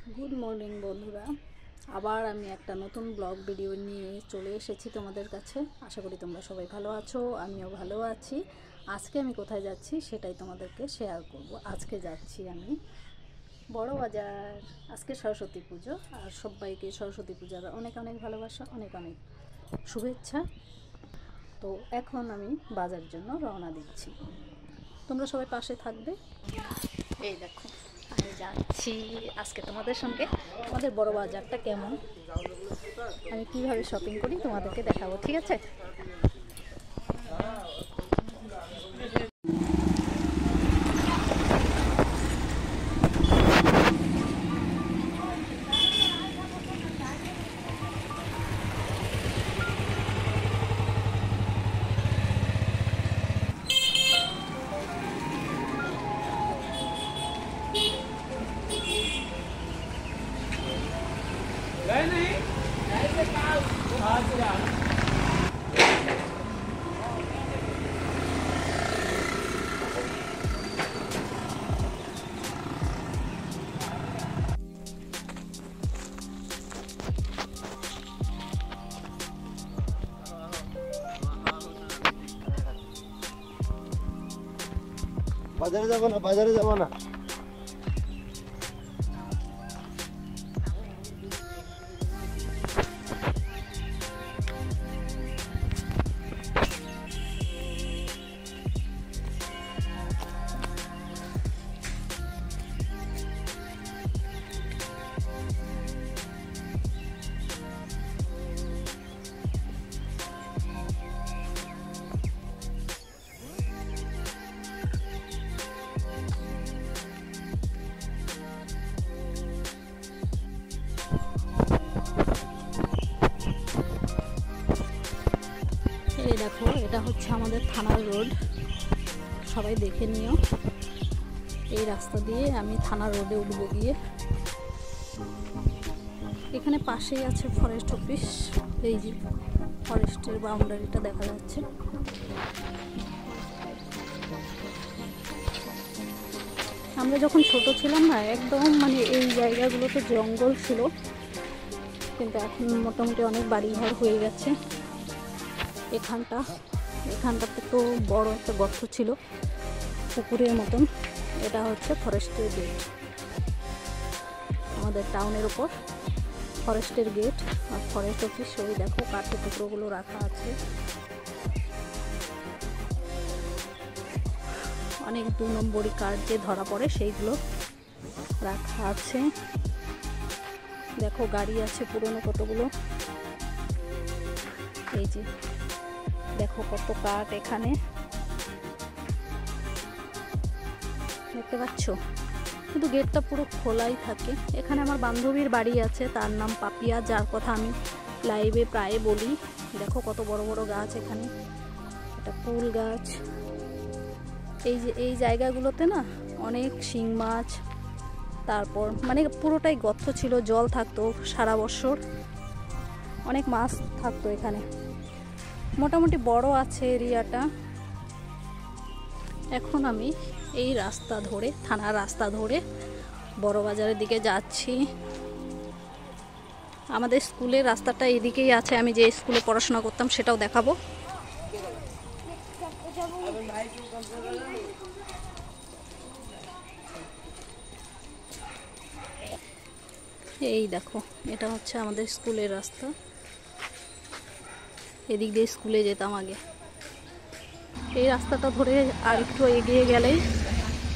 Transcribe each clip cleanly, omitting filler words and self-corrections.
Good morning বন্ধুরা, আবার আমি একটা নতুন ব্লগ ভিডিও নিয়ে চলে এসেছি তোমাদের কাছে। আশা করি তোমরা সবাই ভালো আছো, আমিও ভালো আছি। আজকে আমি কোথায় যাচ্ছি সেটাই তোমাদেরকে শেয়ার করব। আজকে যাচ্ছি আমি বড় বাজার। আজকে সরস্বতী পুজো, আর সবাইকে সরস্বতী পূজার অনেক অনেক ভালোবাসা, অনেক অনেক শুভেচ্ছা। তো এখন আমি বাজারের জন্য রওনা দিচ্ছি, তোমরা সবাই পাশে থাকবে। এই দেখো আমি যাচ্ছি আজকে তোমাদের সঙ্গে। আমাদের বড় বাজারটা কেমন, আমি কিভাবে শপিং করি তোমাদেরকে দেখাবো, ঠিক আছে? বাজারে যাব না, বাজারে যাব না। এই দেখো, এটা হচ্ছে আমাদের থানার রোড, সবাই দেখে নিও। এই রাস্তা দিয়ে আমি থানার রোডে উঠবো গিয়ে। এখানে পাশেই আছে ফরেস্ট অফিস, এই যে ফরেস্টের বাউন্ডারিটা দেখা যাচ্ছে। আমরা যখন ছোট ছিলাম না, একদম মানে এই জায়গাগুলোতে জঙ্গল ছিল, কিন্তু এখন মোটামুটি অনেক বাড়িঘর হয়ে গেছে। এখানটাতে তো বড় একটা গর্ত ছিল পুকুরের মতন। এটা হচ্ছে ফরেস্টের গেট, আমাদের টাউনের ওপর ফরেস্টের গেট আর ফরেস্ট অফিস। ওই দেখো কাঠের টুকরোগুলো রাখা আছে, অনেক 2 নম্বরই কাঠ যে ধরা পড়ে সেইগুলো রাখা আছে। দেখো গাড়ি আছে পুরনো কতগুলো, এই যে দেখো কত কাঠ এখানে দেখতে পাচ্ছ, কিন্তু গেটটা পুরো খোলাই থাকে। এখানে আমার বান্ধবীর বাড়ি আছে, তার নাম পাপিয়া, যার কথা আমি লাইভে প্রায় বলি। দেখো কত বড় বড় গাছ এখানে, এটা কুল গাছ। এই যে এই জায়গাগুলোতে না অনেক শিং মাছ, তারপর মানে পুরোটাই গর্ত ছিল, জল থাকতো সারা বছর, অনেক মাছ থাকতো এখানে। মোটামুটি বড় আছে এরিয়াটা। এখন আমি এই রাস্তা ধরে, থানার রাস্তা ধরে বড় বাজারের দিকে যাচ্ছি। আমাদের স্কুলের রাস্তাটা এদিকেই আছে, আমি যে স্কুলে পড়াশোনা করতাম সেটাও দেখাবো। এই দেখো, এটা হচ্ছে আমাদের স্কুলের রাস্তা, এদিক দিয়ে স্কুলে যেতাম আগে। এই রাস্তাটা ধরে আর একটু এগিয়ে গেলেই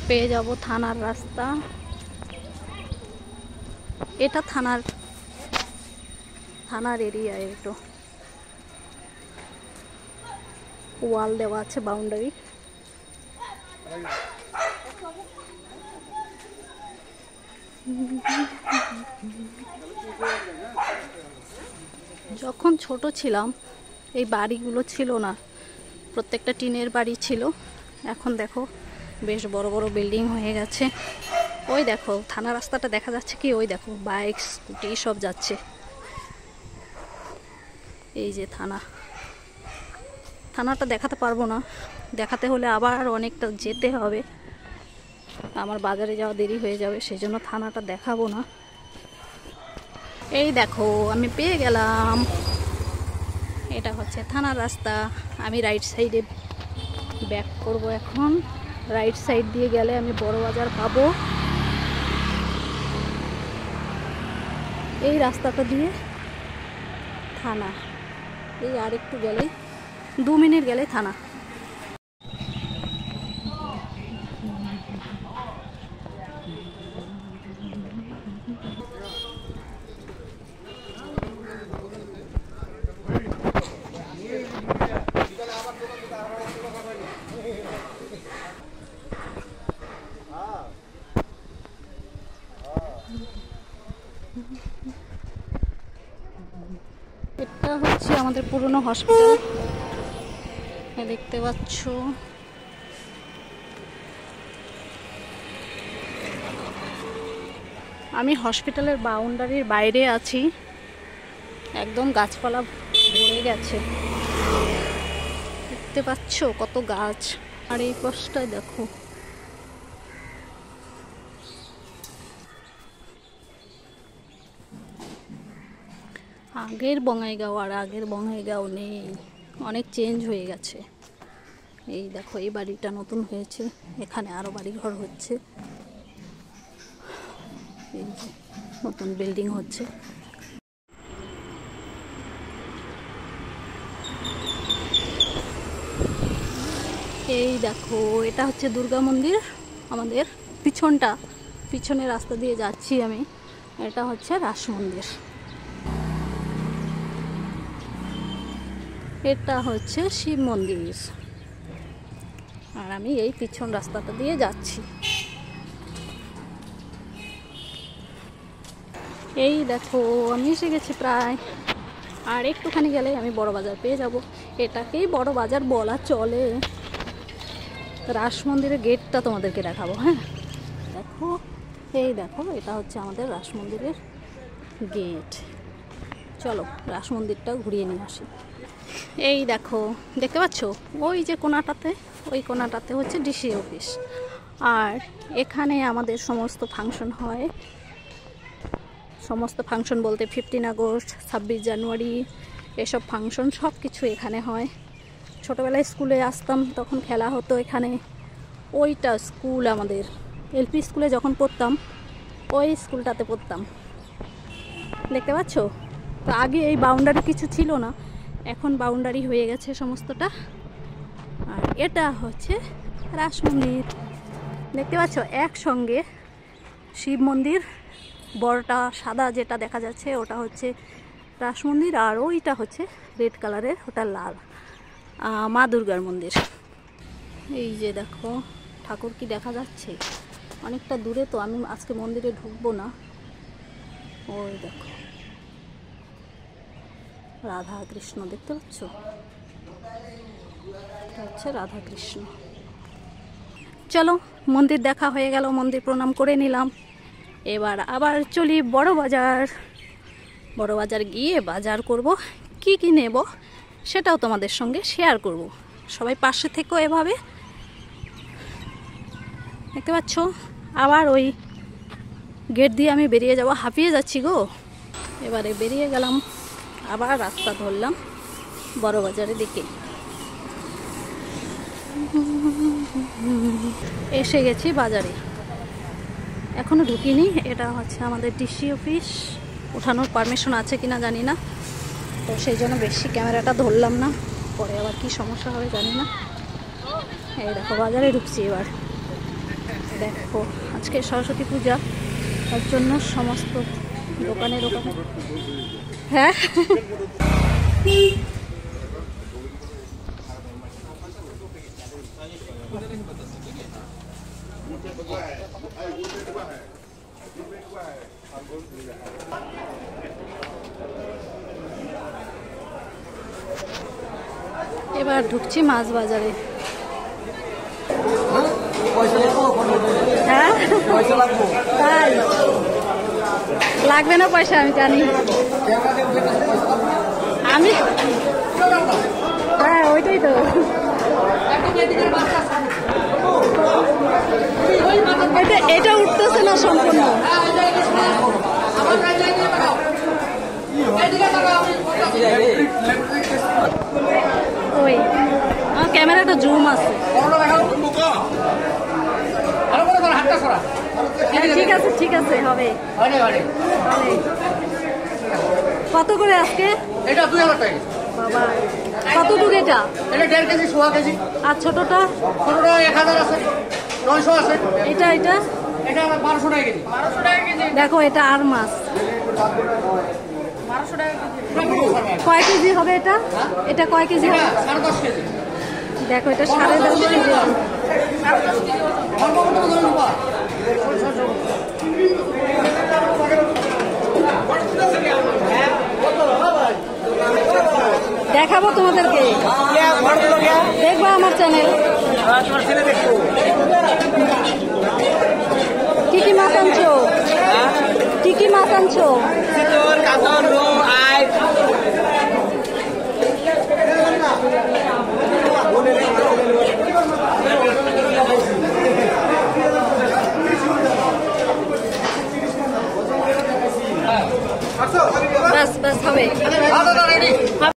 পেয়ে যাব থানার রাস্তা। এটা থানার এরিয়া, একটু ওয়াল দেওয়া আছে, বাউন্ডারি। যখন ছোট ছিলাম এই বাড়িগুলো ছিল না, প্রত্যেকটা টিনের বাড়ি ছিল। এখন দেখো বেশ বড় বড় বিল্ডিং হয়ে গেছে। ওই দেখো থানা রাস্তাটা দেখা যাচ্ছে কি, ওই দেখো বাইক স্কুটি সব যাচ্ছে। এই যে থানাটা দেখাতে পারবো না, দেখাতে হলে আবার অনেকটা যেতে হবে, আমার বাজারে যাওয়া দেরি হয়ে যাবে, সেই জন্য থানাটা দেখাবো না। এই দেখো আমি পেয়ে গেলাম, এটা হচ্ছে থানার রাস্তা। আমি রাইট সাইডে ব্যাক করব এখন। রাইট সাইড দিয়ে গেলে আমি বড় বাজার পাবো। এই রাস্তাটা দিয়ে থানা, এই আর একটু গেলেই 2 মিনিট গেলে থানা। এটা হচ্ছে আমাদের পুরনো হসপিটাল, দেখতে পাচ্ছ। আমি হসপিটালের বাউন্ডারির বাইরে আছি, একদম গাছপালা ভরে গেছে, দেখতে পাচ্ছ কত গাছ। আর এই পাশটায় দেখো আগের বঙ্গাইগাঁও আর আগের বঙ্গাইগাঁও নেই, অনেক চেঞ্জ হয়ে গেছে। এই দেখো এই বাড়িটা নতুন হয়েছে, এখানে আরো বাড়িঘর হচ্ছে, এই যে নতুন বিল্ডিং হচ্ছে। এই দেখো এটা হচ্ছে দুর্গা মন্দির, আমাদের পিছনে রাস্তা দিয়ে যাচ্ছি আমি। এটা হচ্ছে রাস মন্দির, এটা হচ্ছে শিব মন্দির, আর আমি এই পিছন রাস্তাটা দিয়ে যাচ্ছি। এই দেখো আমি এসে গেছি প্রায়, আর একটুখানি গেলে আমি বড় বাজার পেয়ে যাব। এটাকেই বড় বাজার বলা চলে। রাস মন্দিরের গেটটা তোমাদেরকে দেখাবো। হ্যাঁ দেখো, এই দেখো এটা হচ্ছে আমাদের রাস মন্দিরের গেট। চলো রাস মন্দিরটা ঘুরিয়ে নিয়ে আসি। এই দেখো দেখতে পাচ্ছ ওই যে কোণাটাতে, ওই কোণাটাতে হচ্ছে ডিসি অফিস। আর এখানে আমাদের সমস্ত ফাংশন হয়, সমস্ত ফাংশন বলতে 15 আগস্ট, 26 জানুয়ারি, এসব ফাংশন সব কিছু এখানে হয়। ছোটোবেলায় স্কুলে আসতাম তখন খেলা হতো এখানে। ওইটা স্কুল আমাদের, এলপি স্কুলে যখন পড়তাম ওই স্কুলটাতে পড়তাম, দেখতে পাচ্ছ। তো আগে এই বাউন্ডারি কিছু ছিল না, এখন বাউন্ডারি হয়ে গেছে সমস্তটা। আর এটা হচ্ছে রাস মন্দির, দেখতে পাচ্ছ একসঙ্গে শিব মন্দির, বড়টা সাদা যেটা দেখা যাচ্ছে ওটা হচ্ছে রাস মন্দির, আর ওইটা হচ্ছে রেড কালারের, ওটা লাল মা দুর্গার মন্দির। এই যে দেখো ঠাকুর কি দেখা যাচ্ছে, অনেকটা দূরে তো আমি আজকে মন্দিরে ঢুকবো না। ওই দেখো রাধা কৃষ্ণ, দেখতে পাচ্ছ, এটা হচ্ছে রাধা কৃষ্ণ। চলো মন্দির দেখা হয়ে গেল, মন্দির প্রণাম করে নিলাম। এবার আবার চলি বড় বাজার। বড় বাজার গিয়ে বাজার করব, কি কি নেব সেটাও তোমাদের সঙ্গে শেয়ার করব। সবাই পাশে থেকো এভাবে, দেখতে পাচ্ছ। আবার ওই গেট দিয়ে আমি বেরিয়ে যাব, হাঁপিয়ে যাচ্ছি গো। এবারে বেরিয়ে গেলাম, আবার রাস্তা ধরলাম বড় বাজারের দিকে। এসে গেছি বাজারে, এখনো ঢুকিনি। এটা হচ্ছে আমাদের ডিসি অফিস, ওঠানোর পারমিশন আছে কিনা জানি না, তো সেই জন্য বেশি ক্যামেরাটা ধরলাম না, পরে আবার কি সমস্যা হবে জানি না। এই দেখো বাজারে ঢুকছি এবার। দেখো আজকে সরস্বতী পূজা, তার জন্য সমস্ত দোকানে হ্যাঁ এবার ঢুকছি মাছ বাজারে। হ্যাঁ তাই লাগবে না পয়সা, আমি জানি। আমি হ্যাঁ ওইটাই তো, এটা উঠতেছে না সম্পূর্ণ। আছে। ঠিক আছে ঠিক আছে, হবে। কত করে আজকে? এটা 2000 টাকা। বাবা কতটুকু এটা? এটা 1.5 কেজি, 1.5 কেজি। আর ছোটটা? ছোটটা 1000 আছে, 900 আছে। এটা এটা এটা 1200 টাকা কেজি। 1200 টাকা কেজি। দেখো এটা আর মাছ 1200 টাকা কেজি। কয় কেজি হবে এটা? এটা কয় কেজি হবে? 10.5 কেজি। দেখো এটা 10.5 কেজি হবে। দেখাবো তোমাদেরকে, দেখবো আমার চ্যানেল। কি কি মাছ আনছো? কি কি মাছ আনছো? বাস বাস হবে, হবে